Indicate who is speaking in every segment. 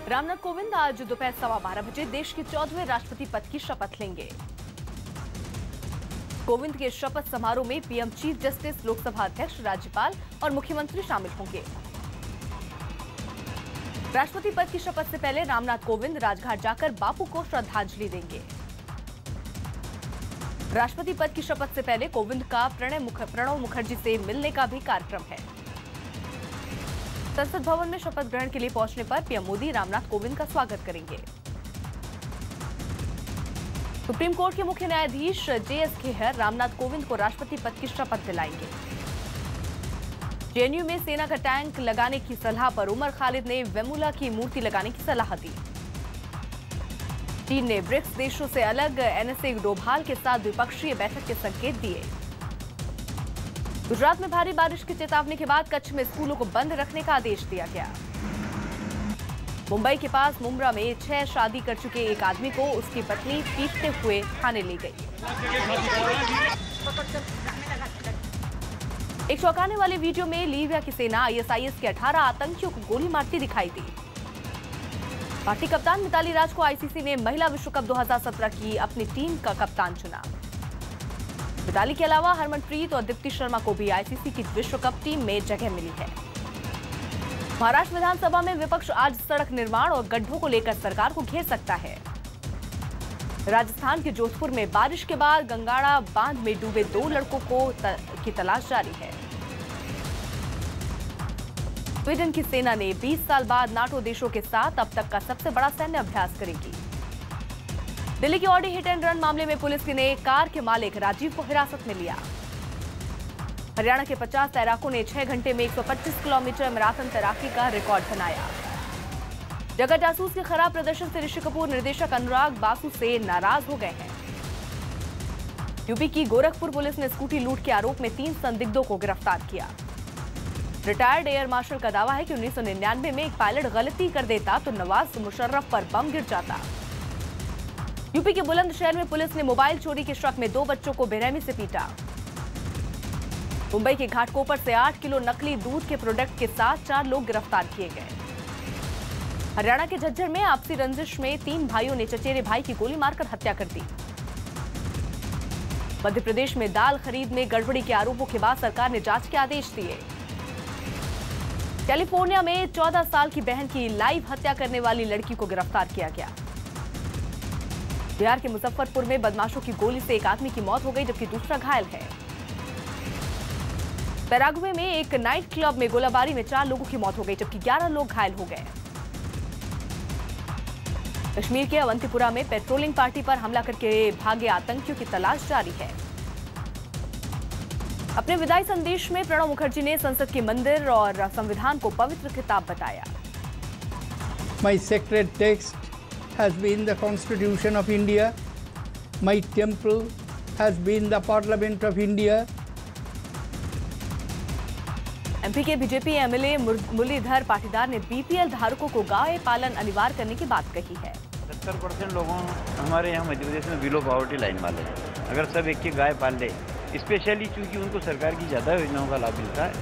Speaker 1: रामनाथ कोविंद आज दोपहर 12:15 बजे देश के 14वें राष्ट्रपति पद की शपथ लेंगे। कोविंद के शपथ समारोह में पीएम, चीफ जस्टिस, लोकसभा अध्यक्ष, राज्यपाल और मुख्यमंत्री शामिल होंगे। राष्ट्रपति पद की शपथ से पहले रामनाथ कोविंद राजघाट जाकर बापू को श्रद्धांजलि देंगे। राष्ट्रपति पद की शपथ से पहले कोविंद का प्रणब मुखर्जी से मिलने का भी कार्यक्रम है। संसद भवन में शपथ ग्रहण के लिए पहुंचने पर पीएम मोदी रामनाथ कोविंद का स्वागत करेंगे। सुप्रीम कोर्ट के मुख्य न्यायाधीश जेएस खेहर रामनाथ कोविंद को राष्ट्रपति पद की शपथ दिलाएंगे। जेएनयू में सेना का टैंक लगाने की सलाह पर उमर खालिद ने वेमुला की मूर्ति लगाने की सलाह दी। चीन ने ब्रिक्स देशों से अलग एनएसए डोभाल के साथ द्विपक्षीय बैठक के संकेत दिए। गुजरात में भारी बारिश की चेतावनी के बाद कच्छ में स्कूलों को बंद रखने का आदेश दिया गया। मुंबई के पास मुंब्रा में 6 शादी कर चुके एक आदमी को उसकी पत्नी पीटते हुए थाने ले गई। एक चौंकाने वाले वीडियो में लीबिया की सेना आईएसआईएस के 18 आतंकियों को गोली मारती दिखाई दी। भारतीय कप्तान मिताली राज को आईसीसी ने महिला विश्व कप 2017 की अपनी टीम का कप्तान चुना। मिताली के अलावा हरमनप्रीत और दीप्ति शर्मा को भी आईसीसी की विश्व कप टीम में जगह मिली है। महाराष्ट्र विधानसभा में विपक्ष आज सड़क निर्माण और गड्ढों को लेकर सरकार को घेर सकता है। राजस्थान के जोधपुर में बारिश के बाद गंगाड़ा बांध में डूबे 2 लड़कों की तलाश जारी है। स्वीडन की सेना ने 20 साल बाद नाटो देशों के साथ अब तक का सबसे बड़ा सैन्य अभ्यास करेगी। दिल्ली की ऑडी हिट एंड रन मामले में पुलिस ने कार के मालिक राजीव को हिरासत में लिया। हरियाणा के 50 तैराकों ने 6 घंटे में 125 किलोमीटर मैराथन तैराकी का रिकॉर्ड बनाया। जगह जासूस के खराब प्रदर्शन से ऋषि कपूर निर्देशक अनुराग बासु से नाराज हो गए हैं। यूपी की गोरखपुर पुलिस ने स्कूटी लूट के आरोप में 3 संदिग्धों को गिरफ्तार किया। रिटायर्ड एयर मार्शल का दावा है कि 1999 में एक पायलट गलती कर देता तो नवाज मुशर्रफ पर बम गिर जाता। यूपी के बुलंदशहर में पुलिस ने मोबाइल चोरी के शक में 2 बच्चों को बेरहमी से पीटा। मुंबई के घाटकोपर से 8 किलो नकली दूध के प्रोडक्ट के साथ 4 लोग गिरफ्तार किए गए। हरियाणा के झज्जर में आपसी रंजिश में 3 भाइयों ने चचेरे भाई की गोली मारकर हत्या कर दी। मध्य प्रदेश में दाल खरीद में गड़बड़ी के आरोपों के बाद सरकार ने जांच के आदेश दिए। कैलिफोर्निया में 14 साल की बहन की लाइव हत्या करने वाली लड़की को गिरफ्तार किया गया। बिहार के मुजफ्फरपुर में बदमाशों की गोली से एक आदमी की मौत हो गई जबकि दूसरा घायल है। पैराग्वे में एक नाइट क्लब में गोलाबारी में 4 लोगों की मौत हो गई जबकि 11 लोग घायल हो गए। कश्मीर के अवंतीपुरा में पेट्रोलिंग पार्टी पर हमला करके भागे आतंकियों की तलाश जारी है। अपने विदाई संदेश में प्रणब मुखर्जी ने संसद के मंदिर और संविधान को पवित्र किताब बताया।
Speaker 2: My sacred text has been the Constitution of India. My temple has been the Parliament of India.
Speaker 1: MP के बीजेपी एमएलए मुरलीधर पाटीदार ने बीपीएल धारकों को गाय पालन अनिवार्य करने की बात कही है।
Speaker 3: 70% लोगों हमारे यहाँ मध्य प्रदेश में बिलो पॉवर्टी लाइन वाले हैं। अगर सब एक गाय पाल ले, स्पेशली चूंकि उनको सरकार की ज्यादा योजनाओं का लाभ मिलता है।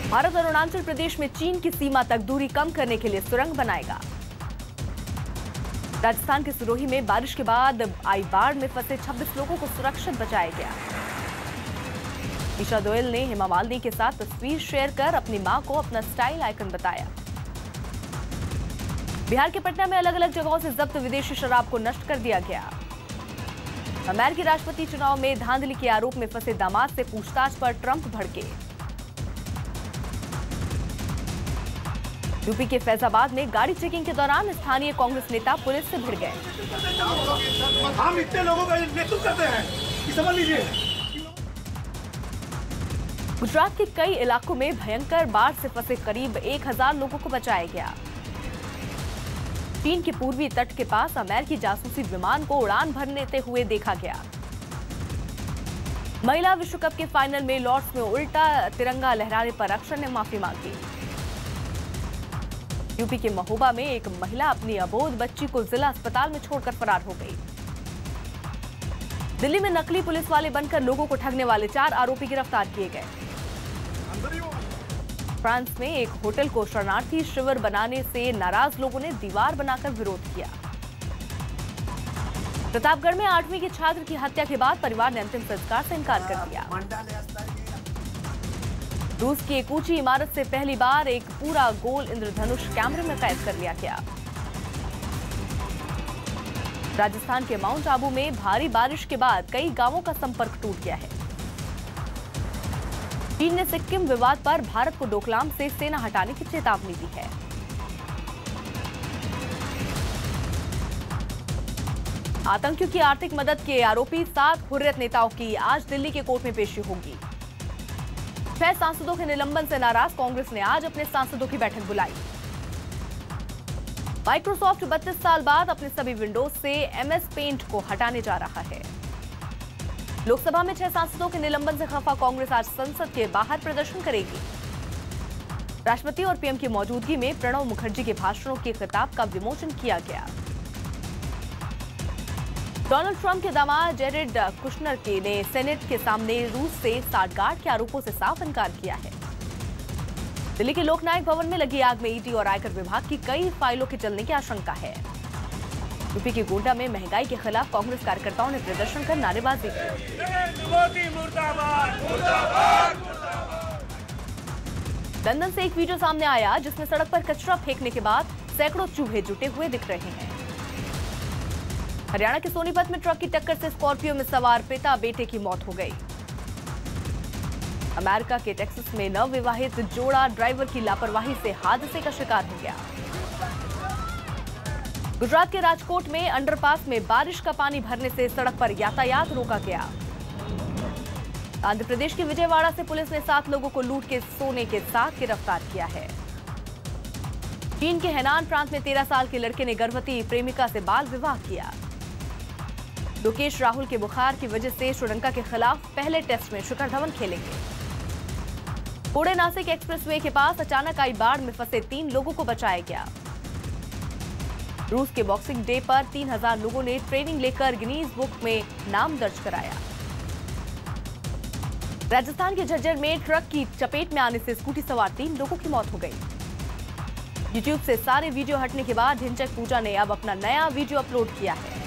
Speaker 1: भारत और अरुणाचल प्रदेश में चीन की सीमा तक दूरी कम करने के लिए सुरंग बनाएगा। राजस्थान के सिरोही में बारिश के बाद आई बाढ़ में फंसे 26 लोगों को सुरक्षित बचाया गया। ईशा दोयल ने हेमा मालिनी के साथ तस्वीर शेयर कर अपनी मां को अपना स्टाइल आइकन बताया। बिहार के पटना में अलग अलग जगहों से जब्त विदेशी शराब को नष्ट कर दिया गया। अमेरिकी राष्ट्रपति चुनाव में धांधली के आरोप में फंसे दामाद से पूछताछ पर ट्रंप भड़के। यूपी के फैजाबाद में गाड़ी चेकिंग के दौरान स्थानीय कांग्रेस नेता पुलिस से भिड़ गए।
Speaker 4: हम इतने लोगों का नेतृत्व करते हैं कि समझ लीजिए।
Speaker 1: गुजरात के कई इलाकों में भयंकर बाढ़ से फंसे करीब 1000 लोगों को बचाया गया। चीन के पूर्वी तट के पास अमेरिकी जासूसी विमान को उड़ान भरने हुए देखा गया। महिला विश्व कप के फाइनल में लॉर्ड्स में उल्टा तिरंगा लहराने पर अक्षर ने माफी मांगी। यूपी के महोबा में एक महिला अपनी अबोध बच्ची को जिला अस्पताल में छोड़कर फरार हो गई। दिल्ली में नकली पुलिस वाले बनकर लोगों को ठगने वाले 4 आरोपी गिरफ्तार किए गए। फ्रांस में एक होटल को शरणार्थी शिविर बनाने से नाराज लोगों ने दीवार बनाकर विरोध किया। प्रतापगढ़ में 8वीं के छात्र की हत्या के बाद परिवार ने अंतिम संस्कार से इनकार कर दिया। रूस की एक ऊंची इमारत से पहली बार एक पूरा गोल इंद्रधनुष कैमरे में कैद कर लिया गया। राजस्थान के माउंट आबू में भारी बारिश के बाद कई गांवों का संपर्क टूट गया है। चीन ने सिक्किम विवाद पर भारत को डोकलाम से सेना हटाने की चेतावनी दी है। आतंकियों की आर्थिक मदद के आरोपी 7 हुर्रियत नेताओं की आज दिल्ली के कोर्ट में पेशी होगी। 6 सांसदों के निलंबन से नाराज कांग्रेस ने आज अपने सांसदों की बैठक बुलाई। माइक्रोसॉफ्ट 32 साल बाद अपने सभी विंडोज से MS पेंट को हटाने जा रहा है। लोकसभा में 6 सांसदों के निलंबन से खफा कांग्रेस आज संसद के बाहर प्रदर्शन करेगी। राष्ट्रपति और पीएम की मौजूदगी में प्रणब मुखर्जी के भाषणों के खिताब का विमोचन किया गया। डोनाल्ड ट्रंप के दामाद जेरेड कुशनर ने सेनेट के सामने रूस से साठगांठ के आरोपों से साफ इनकार किया है। दिल्ली के लोकनायक भवन में लगी आग में ईडी और आयकर विभाग की कई फाइलों के जलने की आशंका है। यूपी के गोंडा में महंगाई के खिलाफ कांग्रेस कार्यकर्ताओं ने प्रदर्शन कर नारेबाजी की। लंदन से एक वीडियो सामने आया जिसमें सड़क पर कचरा फेंकने के बाद सैकड़ों चूहे जुटे हुए दिख रहे हैं। हरियाणा के सोनीपत में ट्रक की टक्कर से स्कॉर्पियो में सवार पिता बेटे की मौत हो गई। अमेरिका के टेक्सास में नवविवाहित जोड़ा ड्राइवर की लापरवाही से हादसे का शिकार हो गया। गुजरात के राजकोट में अंडरपास में बारिश का पानी भरने से सड़क पर यातायात रोका गया। आंध्र प्रदेश के विजयवाड़ा से पुलिस ने 7 लोगों को लूट के सोने के साथ गिरफ्तार किया है। चीन के हेनान प्रांत में 13 साल के लड़के ने गर्भवती प्रेमिका से बाल विवाह किया। लोकेश राहुल के बुखार की वजह से श्रीलंका के खिलाफ पहले टेस्ट में शिखर धवन खेलेंगे। पुणे नासिक एक्सप्रेसवे के पास अचानक आई बाढ़ में फंसे 3 लोगों को बचाया गया। रूस के बॉक्सिंग डे पर 3000 लोगों ने ट्रेनिंग लेकर गिनीज बुक में नाम दर्ज कराया। राजस्थान के झज्जर में ट्रक की चपेट में आने से स्कूटी सवार 3 लोगों की मौत हो गई। यूट्यूब से सारे वीडियो हटने के बाद ढिंचक पूजा ने अब अपना नया वीडियो अपलोड किया है।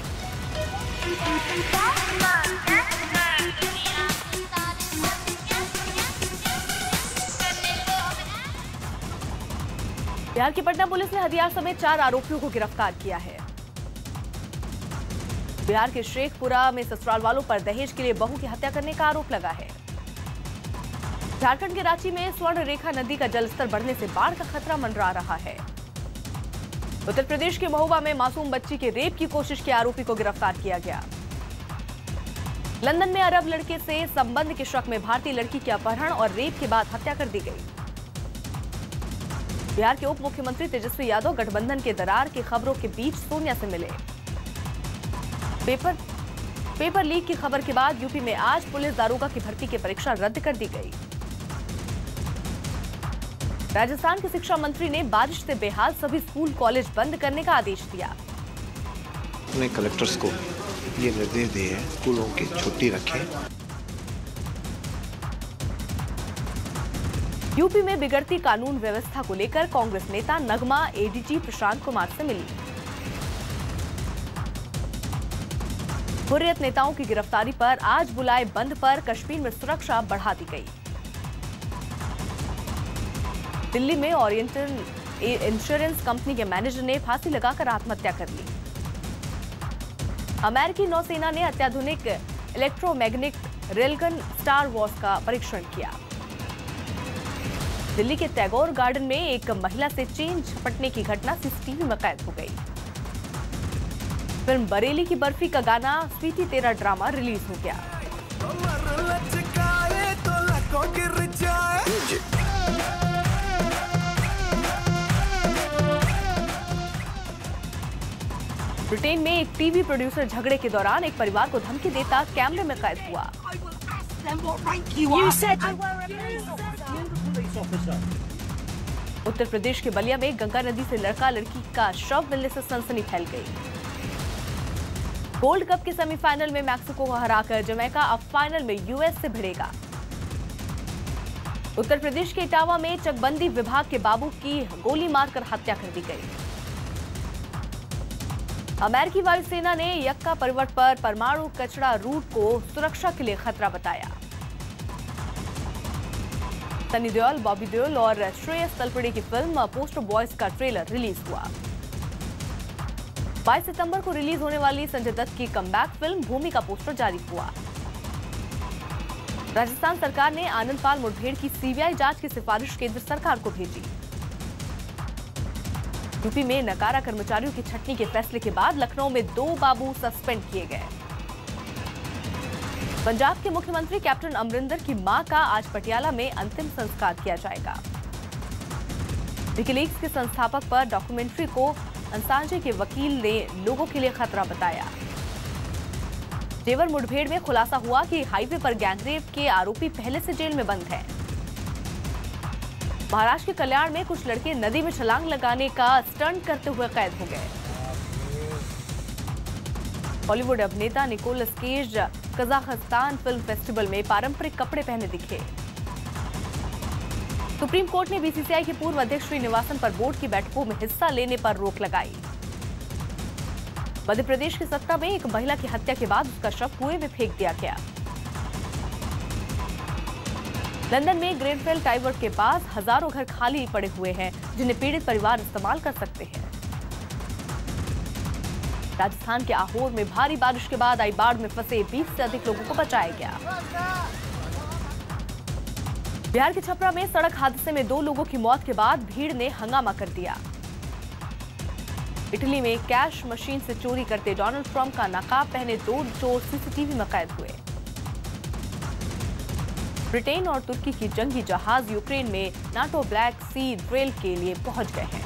Speaker 1: बिहार की पटना पुलिस ने हथियार समेत 4 आरोपियों को गिरफ्तार किया है। बिहार के शेखपुरा में ससुराल वालों पर दहेज के लिए बहू की हत्या करने का आरोप लगा है। झारखंड के रांची में स्वर्ण रेखा नदी का जलस्तर बढ़ने से बाढ़ का खतरा मंडरा रहा है। उत्तर प्रदेश के महोबा में मासूम बच्ची के रेप की कोशिश के आरोपी को गिरफ्तार किया गया। लंदन में अरब लड़के से संबंध के शक में भारतीय लड़की के अपहरण और रेप के बाद हत्या कर दी गई। बिहार के उप मुख्यमंत्री तेजस्वी यादव गठबंधन के दरार की खबरों के बीच सोनिया से मिले। पेपर लीक की खबर के बाद यूपी में आज पुलिस दारोगा की भर्ती की परीक्षा रद्द कर दी गई। राजस्थान के शिक्षा मंत्री ने बारिश से बेहाल सभी स्कूल कॉलेज बंद करने का आदेश दिया।
Speaker 5: अपने कलेक्टर्स को ये निर्देश दिए हैं स्कूलों की छुट्टी रखें।
Speaker 1: यूपी में बिगड़ती कानून व्यवस्था को लेकर कांग्रेस नेता नगमा एडीजी प्रशांत कुमार से मिली। हुर्रियत नेताओं की गिरफ्तारी पर आज बुलाए बंद पर कश्मीर में सुरक्षा बढ़ा दी गई। दिल्ली में ओरिएंटल इंश्योरेंस कंपनी के मैनेजर ने फांसी लगाकर आत्महत्या कर ली। अमेरिकी नौसेना ने अत्याधुनिक इलेक्ट्रोमैग्नेटिक रेलगन स्टार वॉर्स का परीक्षण किया। दिल्ली के टैगोर गार्डन में एक महिला से चेन झपटने की घटना सीसीटीवी में कैद हो गई। फिल्म बरेली की बर्फी का गाना स्वीटी तेरा ड्रामा रिलीज हो गया। ब्रिटेन में एक टीवी प्रोड्यूसर झगड़े के दौरान एक परिवार को धमकी देता कैमरे में कैद हुआ। उत्तर प्रदेश के बलिया में गंगा नदी से लड़का लड़की का शव मिलने से सनसनी फैल गई। गोल्ड कप के सेमीफाइनल में मैक्सिको को हराकर जमैका अब फाइनल में यूएस से भिड़ेगा। उत्तर प्रदेश के इटावा में चकबंदी विभाग के बाबू की गोली मारकर हत्या कर दी गई। अमेरिकी वायुसेना ने यक्का पर्वत पर परमाणु कचरा रूट को सुरक्षा के लिए खतरा बताया। सनी देओल, बॉबी देओल और श्रेयस तलपड़े की फिल्म पोस्टर बॉयज का ट्रेलर रिलीज हुआ। 22 सितंबर को रिलीज होने वाली संजय दत्त की कमबैक फिल्म भूमि का पोस्टर जारी हुआ। राजस्थान सरकार ने आनंदपाल मुठभेड़ की सीबीआई जांच की सिफारिश केंद्र सरकार को भेजी। यूपी में नकारा कर्मचारियों की छटनी के फैसले के बाद लखनऊ में 2 बाबू सस्पेंड किए गए। पंजाब के मुख्यमंत्री कैप्टन अमरिंदर की मां का आज पटियाला में अंतिम संस्कार किया जाएगा। विकिलीक्स के संस्थापक पर डॉक्यूमेंट्री को अंसाजे के वकील ने लोगों के लिए खतरा बताया। जेवर मुठभेड़ में खुलासा हुआ कि हाईवे पर गैंगरेप के आरोपी पहले से जेल में बंद हैं। महाराष्ट्र के कल्याण में कुछ लड़के नदी में छलांग लगाने का स्टंट करते हुए कैद हो गए। बॉलीवुड अभिनेता Nicolas Cage Kazakhstan film festival में पारंपरिक कपड़े पहने दिखे। सुप्रीम कोर्ट ने बीसीसीआई के पूर्व अध्यक्ष श्रीनिवासन पर बोर्ड की बैठकों में हिस्सा लेने पर रोक लगाई। मध्य प्रदेश की सत्ता में एक महिला की हत्या के बाद उसका शव कुएं में फेंक दिया गया। लंदन में ग्रेनफेल टावर के पास हजारों घर खाली पड़े हुए हैं, जिन्हें पीड़ित परिवार इस्तेमाल कर सकते हैं। राजस्थान के आहोर में भारी बारिश के बाद आई बाढ़ में फंसे 20 से अधिक लोगों को बचाया गया। बिहार के छपरा में सड़क हादसे में 2 लोगों की मौत के बाद भीड़ ने हंगामा कर दिया। इटली में कैश मशीन से चोरी करते डोनाल्ड ट्रंप का नकाब पहने 2 चोर सीसीटीवी में कैद हुए। ब्रिटेन और तुर्की की जंगी जहाज यूक्रेन में नाटो ब्लैक सी ड्रिल के लिए पहुंच गए हैं।